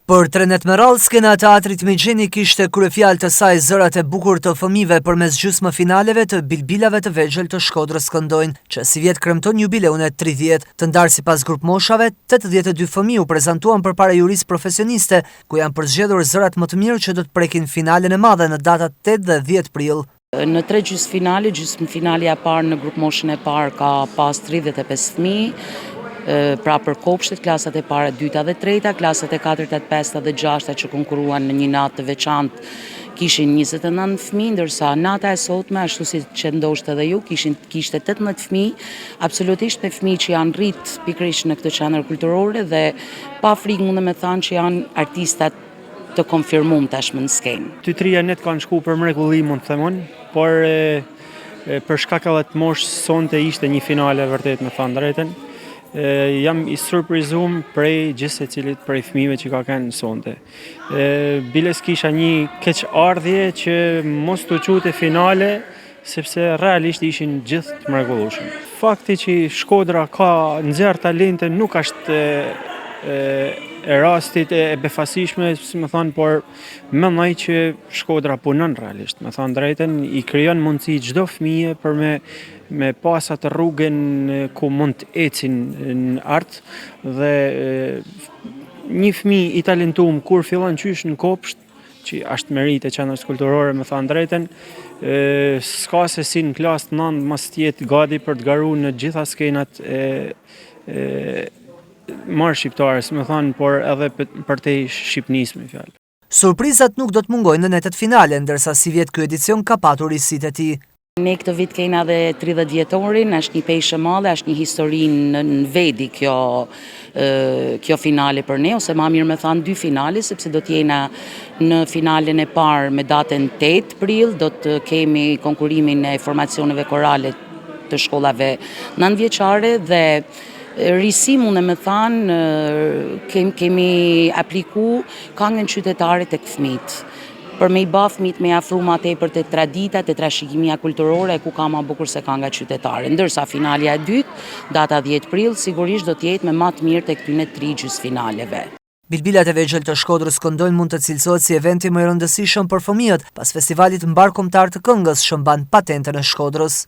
Për 3 net me radhë, skena e teatrit Mexheni kishte kryefjalë të saj zërat e bukur të fëmijëve përmes gjysmë finaleve të bilbilave të vegjël të Shkodrës këndojnë, që si vjet kremton jubileun e 30, të ndarë sipas grup moshave, 82 fëmijë u prezantuan përpara jurisë profesioniste, ku janë përzgjedhur zërat më të mirë që do të prekin finalen e madhe në datat 8 dhe 10 prill. Në 3 gjysmë finale e parë në grup moshën e parë ka pas 35 fëmijë. Pra për kopshtet, klasat e para, 2 dhe 3, klasat e 4, 5 dhe 6 që konkuruan në një natë të veçantë kishin 29 fëmijë, ndërsa nata e sotme, ashtu si që ndoshtë edhe ju, kishte 18 fëmijë, absolutisht me fëmijë që janë rrit pikërisht në këtë qendër kulturore dhe pa frikë mundem të thënë që janë artistat të konfirmuar tashmë në skenë. Ty 3 net kanë shku për mrekulli, mund të themon, por për shkak edhe të moshës sonte ishte një finale vërtet me thënë drejtën. Jam i surprizum prej gjithë secilit prej fëmijëve që ka kanë sonte. Biles kisha një keq ardhje që mos të quajte finale, sepse realisht ishin gjithë të mrekullueshëm. Fakti që Shkodra ka nxjerr talente nuk është e rastit e befasishme, si më thonë, por mendoj që Shkodra punon realisht, me thonë drejten, i krijon mundësi çdo fëmijë për me pas atë rrugën ku mund të ecin në art dhe një fëmijë i talentuar kur fillon qysh në kopsht, që është merit e qendrës kulturore, me thonë drejten, s'ka se si në klasë 9 mos jetë gati për të garuar në gjitha skenat marrë shqiptarës, me thonë, por edhe për te Shqipnisë me fjalë. Surprizat nuk do të mungojnë në netet finale, ndërsa si vjet ky edicion ka patur risitë e tij. Ne këtë vit kena dhe 30 vjetorin, është një peshë madhe, është një histori në vedi kjo finale për ne, ose ma mirë me thanë 2 finale, sepse do t'jena në finalen e parë me datën 8 prill, do të kemi konkurimin e formacioneve korale të shkollave 9-vjeçare dhe risi mund e me thanë, kemi apliku këngën qytetare tek fëmijët. Për me i ba fëmijët me afru ma tepër të tradita, të trashëgimia kulturore, ku ka ma bukur se kënga qytetare. Ndërsa finalja e dytë, data 10 prill, sigurisht do t'jetë me ma të mirë të këtyne 3 gjysmëfinaleve. Bilbilat e vegjël të Shkodrës këndojnë mund të cilësohet si eventi më i rëndësishëm për fëmijët, pas festivalit mbarkombëtar të këngës që mban patentën e Shkodrës.